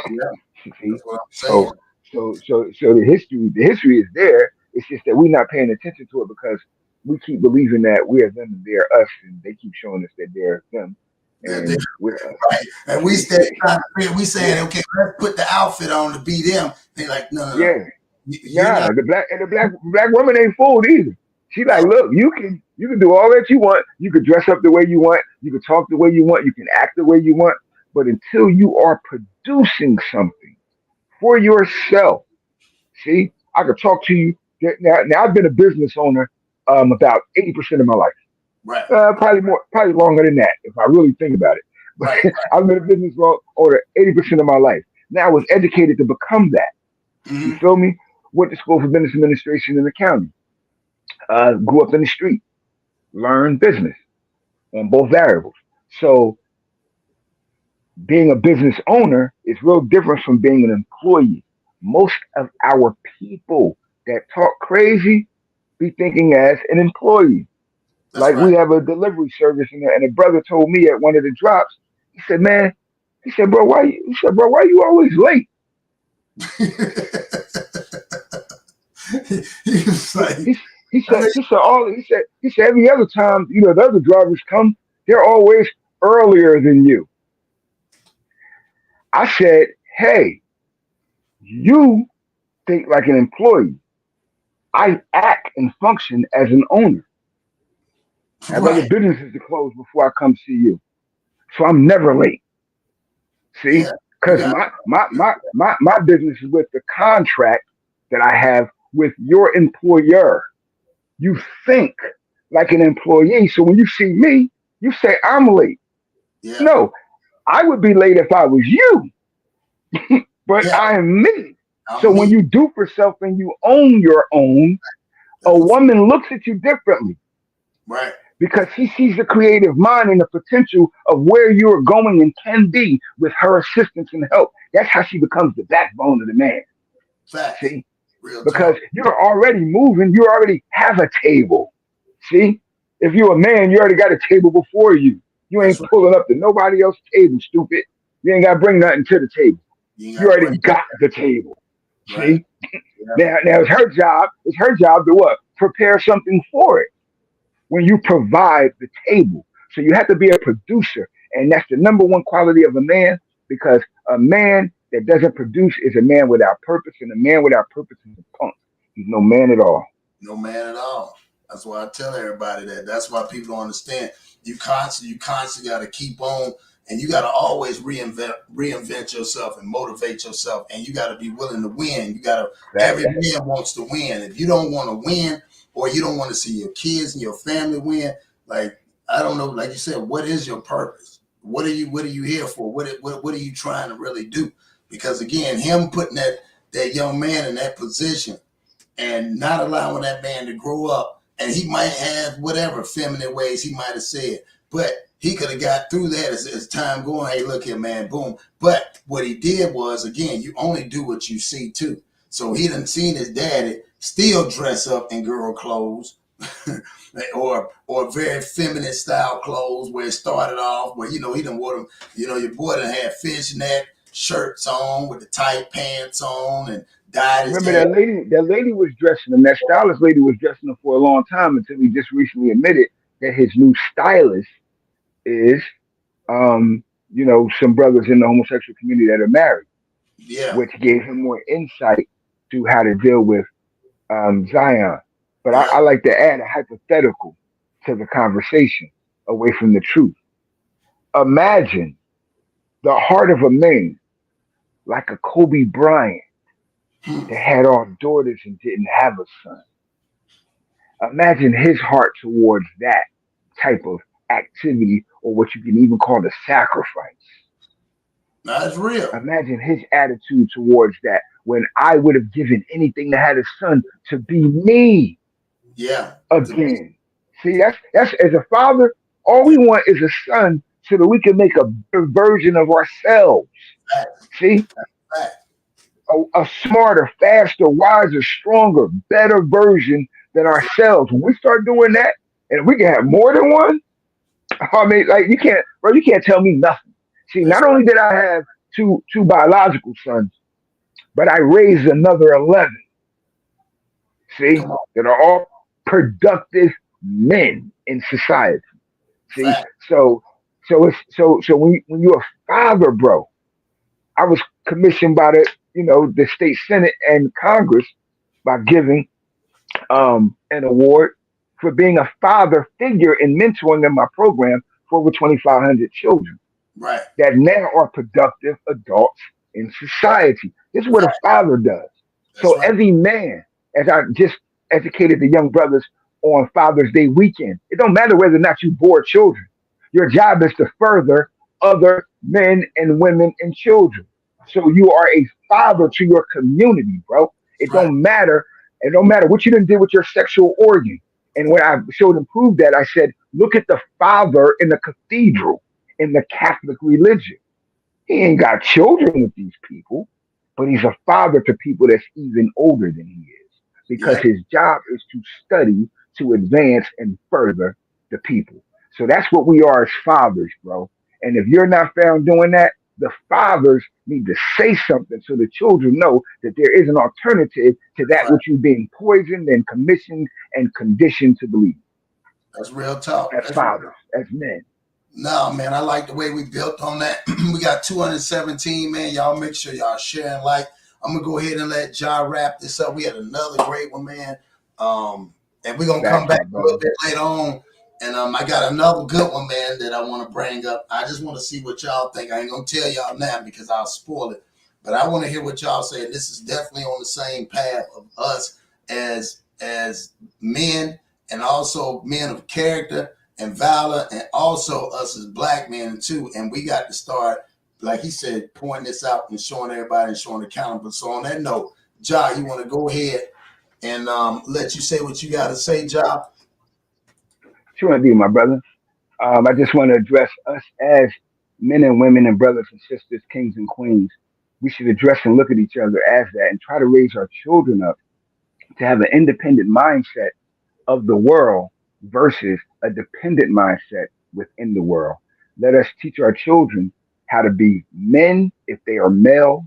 Yeah. See, That's what I'm saying. so the history is there. It's just that we're not paying attention to it because we keep believing that we're them and they're us, and they keep showing us that they're them Yeah, they- and we're us. right. And we See, stay trying to figure, we saying, yeah, okay, let's put the outfit on to be them. They like, no, no, no. yeah. You're Nah, not. the black woman ain't fooled either. She like, look, you can do all that you want. You can dress up the way you want. You can talk the way you want. You can act the way you want. But until you are producing something for yourself, see, I could talk to you now. I've been a business owner about 80% of my life. Right. Probably longer than that if I really think about it. But Right. I've been a business owner 80% of my life. Now I was educated to become that. You Mhm. feel me? Went to school for business administration in accounting. Grew up in the street. Learned business on both variables. So being a business owner is real different from being an employee. Most of our people that talk crazy be thinking as an employee. That's Like right. we have a delivery service, and a brother told me at one of the drops, he said, "Man, bro, why you always late?" He was He, like, he, he I said, mean, every other time, the other drivers come, they're always earlier than you. I said, hey, you think like an employee. I act and function as an owner. I have other right. businesses to close before I come see you. So I'm never late. Yeah. See? You Because got my business is with the contract that I have with your employer. You think like an employee. So when you see me, you say I'm late. yeah. No, I would be late if I was you, but Yeah. I am me. So I'm when me. you do for self and you own your own, a That's a, woman looks at you differently right. because she sees the creative mind and the potential of where you are going and can be with her assistance and help. That's how she becomes the backbone of the man. Facts. See? Real Because talk. you're already moving, you already have a table. See? If you're a man, you already got a table before you. You That's ain't right. pulling up to nobody else's table, stupid. You ain't got to bring nothing to the table. You ain't You got to bring already got the table. right. See? Yeah. Now it's her job to what? Prepare something for it when you provide the table. So you have to be a producer. And that's the number one quality of a man because a man that doesn't produce is a man without purpose, and a man without purpose is a punk. He's no man at all. No man at all. That's why I tell everybody that. That's why people don't understand. You constantly got to keep on, and you got to always reinvent yourself and motivate yourself, and you got to be willing to win. You got to. Facts. Every man wants to win. If you don't want to win, or you don't want to see your kids and your family win, like I don't know, like you said, what is your purpose? What are you here for? What are you trying to really do? Because again, him putting that young man in that position and not allowing that man to grow up. And he might have whatever feminine ways he might have said, but he could have got through that as time going. Hey, look here, man, boom. But what he did was, again, you only do what you see too. So he done seen his daddy still dress up in girl clothes or very feminine style clothes where it started off where, he done wore them, your boy done had fishnet shirts on with the tight pants on and Dyed his Remember hair. that lady was dressing him. That stylist lady was dressing him for a long time until he just recently admitted that his new stylist is, some brothers in the homosexual community that are married, Yeah, which gave him more insight to how to deal with Zion. But yeah, I like to add a hypothetical to the conversation away from the truth. Imagine the heart of a man like a Kobe Bryant hmm, that had all daughters and didn't have a son. Imagine his heart towards that type of activity, or what you can even call a sacrifice. that's real. Imagine his attitude towards that when I would have given anything to have a son to be me Yeah, to be again. See, that's as a father, all we want is a son so that we can make a better version of ourselves. fact, See, fact. a smarter, faster, wiser, stronger, better version than That's right. ourselves. When we start doing that, and we can have more than one, I mean, like you can't, bro, you can't tell me nothing. See, That's not right. only did I have two biological sons, but I raised another 11. See, Come on, that are all productive men in society. See, fact. so when you're a father, bro, I was commissioned by the state senate and Congress by giving an award for being a father figure and mentoring in my program for over 2,500 children Right. that now are productive adults in society. This is what a father does. That's So right. every man, as I just educated the young brothers on Father's Day weekend, it don't matter whether or not you bore children. Your job is to further other men and women and children. So you are a father to your community, bro. It Right. don't matter. It don't matter what you done did with your sexual organ. And when I showed and proved that, I said, look at the father in the cathedral in the Catholic religion. He ain't got children with these people, but he's a father to people that's even older than he is because Yeah, his job is to study, to advance, and further the people. So that's what we are as fathers, bro. And if you're not found doing that, the fathers need to say something so the children know that there is an alternative to that's that right. which you're being poisoned and commissioned and conditioned to believe That's real talk. as That's real. fathers, as men. No, man, I like the way we built on that. We got 217, man. Y'all make sure y'all share and like. I'm gonna go ahead and let Ja wrap this up. We had another great one, man. And we're gonna come Facts, back my a little brother. bit later on. And I got another good one, man, that I want to bring up. I just want to see what y'all think. I ain't gonna tell y'all now because I'll spoil it. But I want to hear what y'all say. This is definitely on the same path of us as men and also men of character and valor, and also us as black men too. And we got to start, like he said, pointing this out and showing everybody and showing accountable. So on that note, Ja, you want to go ahead and let you say what you got to say, Ja? What you want to do, my brother? I just want to address us as men and women and brothers and sisters, kings and queens. We should address and look at each other as that and try to raise our children up to have an independent mindset of the world versus a dependent mindset within the world. Let us teach our children how to be men if they are males,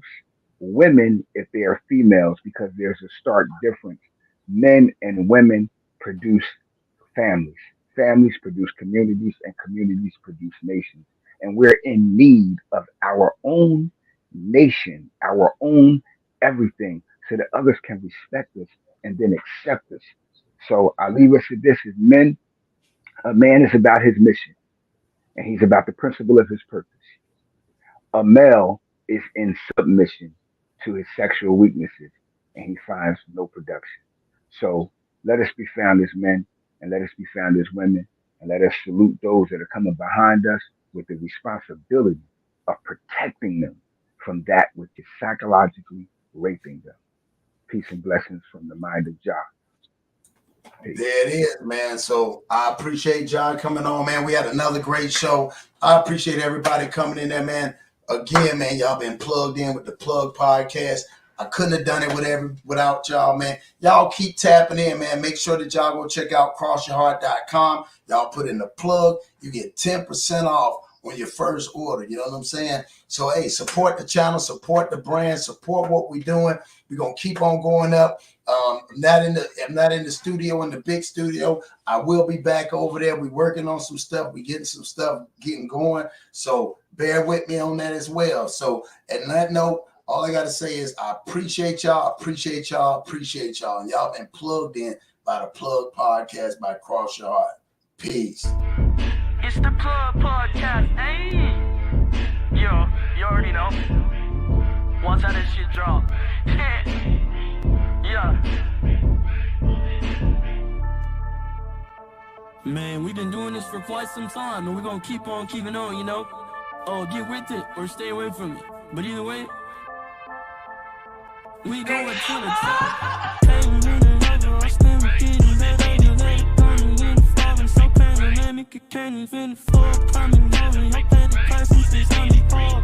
women if they are females, because there's a stark difference. Men and women produce families. Families produce communities, and communities produce nations. And we're in need of our own nation, our own everything, so that others can respect us and then accept us. So I leave us with this as men. A man is about his mission, and he's about the principle of his purpose. A male is in submission to his sexual weaknesses, and he finds no production. So let us be found as men, and let us be found as women, and let us salute those that are coming behind us with the responsibility of protecting them from that which is psychologically raping them. Peace and blessings from the mind of Jah. Peace. There it is, man. So I appreciate John coming on, man. We had another great show. I appreciate everybody coming in there, man. Again, man, y'all been plugged in with the Plug Podcast. I couldn't have done it without y'all, man. Y'all keep tapping in, man. Make sure that y'all go check out KrossYourHeart.com. Y'all put in the plug. You get 10% off on your first order. You know what I'm saying? So, hey, support the channel, support the brand, support what we're doing. We're going to keep on going up. I'm not in the studio, in the big studio. I will be back over there. We're working on some stuff. We're getting some stuff getting going. So bear with me on that as well. So at that note, all I got to say is I appreciate y'all. And y'all been plugged in by the Plug Podcast by Cross Your Heart. Peace. It's the Plug Podcast, hey. Yo, you already know. Once how this shit drop. Yeah. Man, we've been doing this for quite some time, and we're gonna keep on keeping on, you know? Oh, get with it or stay away from it. But either way, we going to the top. Hey, we running over, I stand with getting better. Let it come in the falling, so pandemic, it can't even fall. Coming over, I pay the price, it's on the ball.